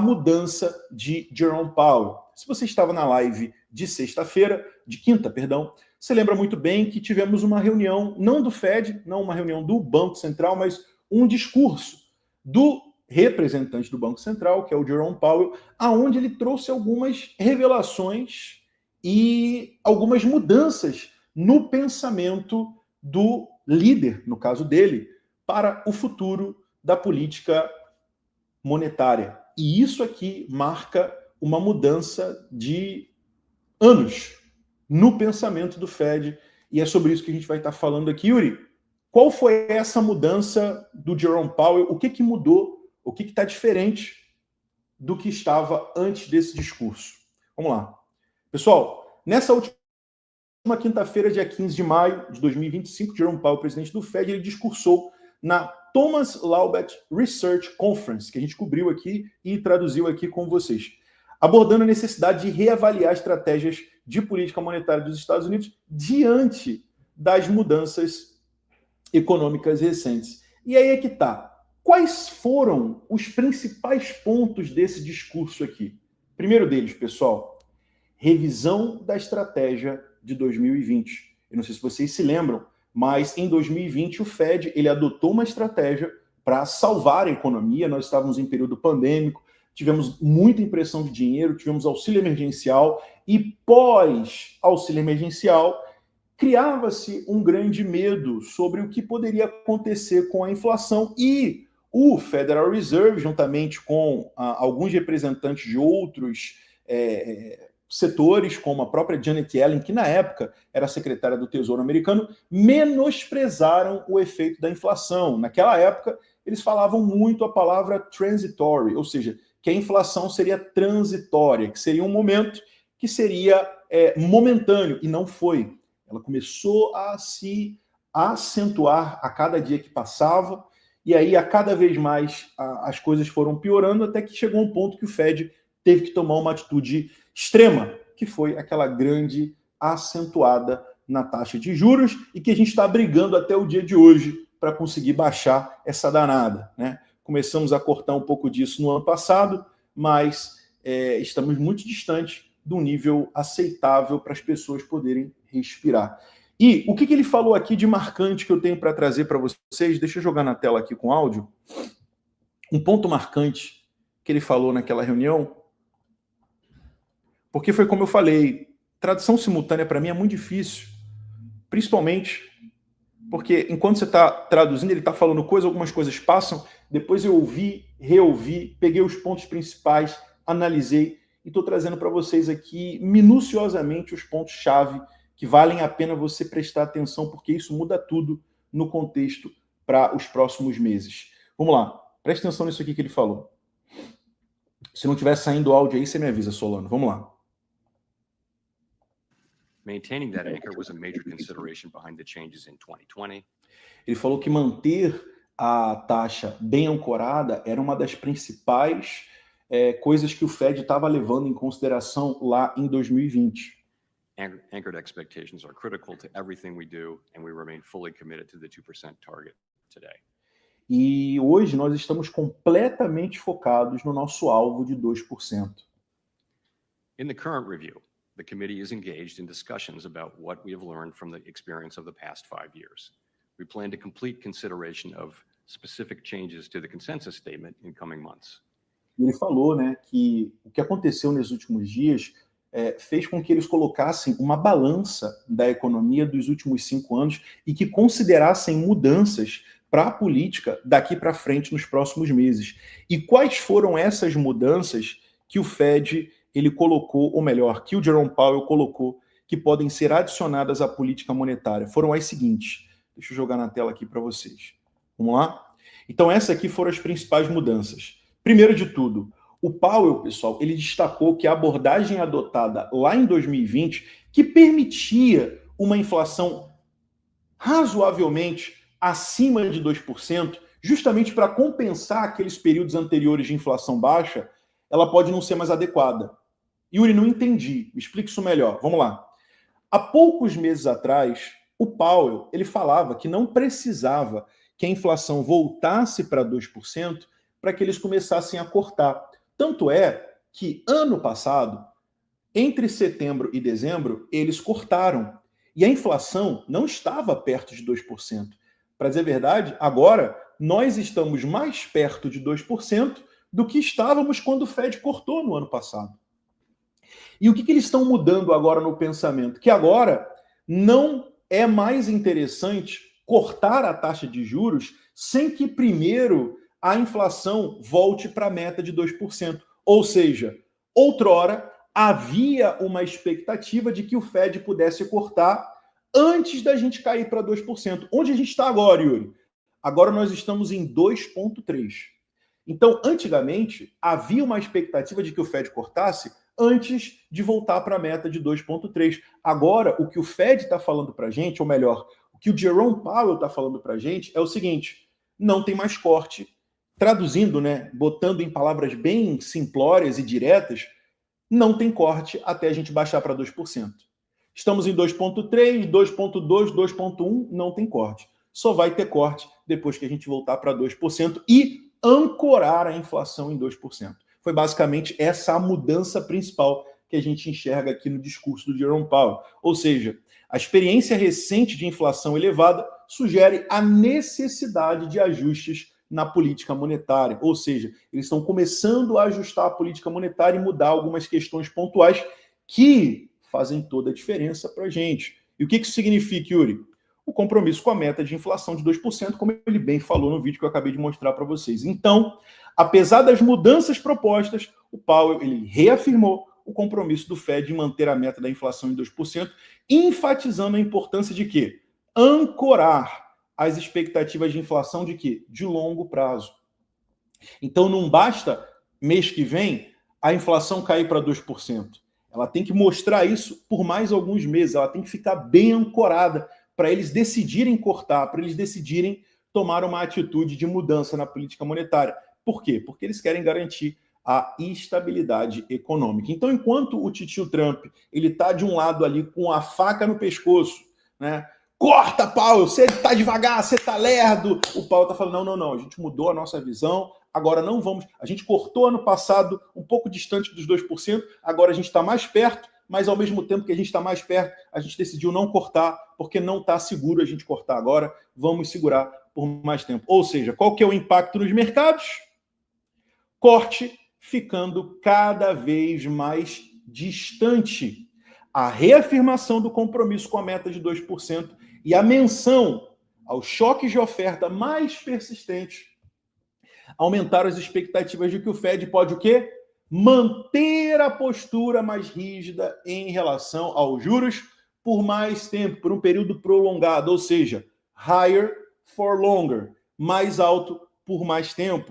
mudança de Jerome Powell. Se você estava na live de quinta, você lembra muito bem que tivemos uma reunião, não do Fed, não uma reunião do Banco Central, mas um discurso do representante do Banco Central, que é o Jerome Powell, aonde ele trouxe algumas revelações e algumas mudanças no pensamento do líder, no caso dele, para o futuro da política monetária. E isso aqui marca uma mudança de anos no pensamento do Fed, e é sobre isso que a gente vai estar falando aqui. Yuri, qual foi essa mudança do Jerome Powell? O que mudou? O que está diferente do que estava antes desse discurso? Vamos lá. Pessoal, nessa última quinta-feira, dia 15 de maio de 2025, Jerome Powell, presidente do Fed, ele discursou na Thomas Laubach Research Conference, que a gente cobriu aqui e traduziu aqui com vocês, abordando a necessidade de reavaliar estratégias de política monetária dos Estados Unidos diante das mudanças econômicas recentes. E aí é que tá. Quais foram os principais pontos desse discurso aqui? Primeiro deles, pessoal, revisão da estratégia de 2020. Eu não sei se vocês se lembram, mas em 2020 o Fed ele adotou uma estratégia para salvar a economia. Nós estávamos em período pandêmico, tivemos muita impressão de dinheiro, tivemos auxílio emergencial e pós-auxílio emergencial criava-se um grande medo sobre o que poderia acontecer com a inflação e o Federal Reserve, juntamente com alguns representantes de outros setores, como a própria Janet Yellen, que na época era secretária do Tesouro americano, menosprezaram o efeito da inflação. Naquela época, eles falavam muito a palavra transitory, ou seja, que a inflação seria transitória, que seria um momento que seria momentâneo, e não foi. Ela começou a se acentuar a cada dia que passava, e aí a cada vez mais as coisas foram piorando, até que chegou um ponto que o Fed teve que tomar uma atitude extrema, que foi aquela grande acentuada na taxa de juros, e que a gente está brigando até o dia de hoje para conseguir baixar essa danada, né? Começamos a cortar um pouco disso no ano passado, mas estamos muito distantes do nível aceitável para as pessoas poderem respirar. E o que ele falou aqui de marcante que eu tenho para trazer para vocês? Deixa eu jogar na tela aqui com áudio. Um ponto marcante que ele falou naquela reunião, porque foi como eu falei, tradução simultânea para mim é muito difícil, principalmente porque enquanto você está traduzindo, ele está falando coisa, algumas coisas passam, depois eu ouvi, reouvi, peguei os pontos principais, analisei e estou trazendo para vocês aqui minuciosamente os pontos-chave que valem a pena você prestar atenção, porque isso muda tudo no contexto para os próximos meses. Vamos lá, preste atenção nisso aqui que ele falou. Se não estiver saindo áudio aí, você me avisa, Solano. Vamos lá. Maintaining that anchor was a major consideration behind the changes in 2020. Ele falou que manter a taxa bem ancorada era uma das principais coisas que o Fed estava levando em consideração lá em 2020. Anchored expectations are critical to everything we do, and we remain fully committed to the 2% target today. E hoje nós estamos completamente focados no nosso alvo de 2%. In the current review, the committee is engaged in discussions about what we have learned from the experience of the past 5 years. We plan to complete consideration of specific changes to the consensus statement in coming months. Ele falou, né, que o que aconteceu nos últimos dias fez com que eles colocassem uma balança da economia dos últimos 5 anos e que considerassem mudanças para a política daqui para frente nos próximos meses. E quais foram essas mudanças que o Fed ele colocou, ou melhor, que o Jerome Powell colocou, que podem ser adicionadas à política monetária? Foram as seguintes. Deixa eu jogar na tela aqui para vocês. Vamos lá? Então, essas aqui foram as principais mudanças. Primeiro de tudo, o Powell, pessoal, ele destacou que a abordagem adotada lá em 2020, que permitia uma inflação razoavelmente acima de 2%, justamente para compensar aqueles períodos anteriores de inflação baixa, ela pode não ser mais adequada. Yuri, não entendi. Me explica isso melhor. Vamos lá. Há poucos meses atrás, o Powell ele falava que não precisava que a inflação voltasse para 2% para que eles começassem a cortar. Tanto é que ano passado, entre setembro e dezembro, eles cortaram. E a inflação não estava perto de 2%. Para dizer a verdade, agora nós estamos mais perto de 2% do que estávamos quando o Fed cortou no ano passado. E o que eles estão mudando agora no pensamento? Que agora não é mais interessante cortar a taxa de juros sem que primeiro a inflação volte para a meta de 2%. Ou seja, outrora havia uma expectativa de que o Fed pudesse cortar antes da gente cair para 2%. Onde a gente está agora, Yuri? Agora nós estamos em 2,3%. Então, antigamente, havia uma expectativa de que o Fed cortasse antes de voltar para a meta de 2,3%. Agora, o que o Fed está falando para a gente, ou melhor, o que o Jerome Powell está falando para a gente é o seguinte: não tem mais corte. Traduzindo, né, botando em palavras bem simplórias e diretas, não tem corte até a gente baixar para 2%. Estamos em 2,3%, 2,2%, 2,1%, não tem corte. Só vai ter corte depois que a gente voltar para 2% e ancorar a inflação em 2%. Foi basicamente essa a mudança principal que a gente enxerga aqui no discurso do Jerome Powell. Ou seja, a experiência recente de inflação elevada sugere a necessidade de ajustes na política monetária. Ou seja, eles estão começando a ajustar a política monetária e mudar algumas questões pontuais que fazem toda a diferença para a gente. E o que isso significa, Yuri? O compromisso com a meta de inflação de 2%, como ele bem falou no vídeo que eu acabei de mostrar para vocês. Então, apesar das mudanças propostas, o Powell ele reafirmou o compromisso do Fed em manter a meta da inflação em 2%, enfatizando a importância de quê? Ancorar as expectativas de inflação de quê? De longo prazo. Então, não basta mês que vem a inflação cair para 2%. Ela tem que mostrar isso por mais alguns meses, ela tem que ficar bem ancorada para eles decidirem cortar, para eles decidirem tomar uma atitude de mudança na política monetária. Por quê? Porque eles querem garantir a estabilidade econômica. Então, enquanto o titio Trump ele está de um lado ali com a faca no pescoço, né? Corta, Powell, você está devagar, você está lerdo. O Powell está falando, não, a gente mudou a nossa visão, agora não vamos... A gente cortou ano passado um pouco distante dos 2%, agora a gente está mais perto, mas ao mesmo tempo que a gente está mais perto, a gente decidiu não cortar, porque não está seguro a gente cortar agora, vamos segurar por mais tempo. Ou seja, qual que é o impacto nos mercados? Corte ficando cada vez mais distante. A reafirmação do compromisso com a meta de 2% e a menção aos choques de oferta mais persistentes aumentaram as expectativas de que o Fed pode o quê? Manter a postura mais rígida em relação aos juros por mais tempo, por um período prolongado, ou seja, higher for longer, mais alto por mais tempo.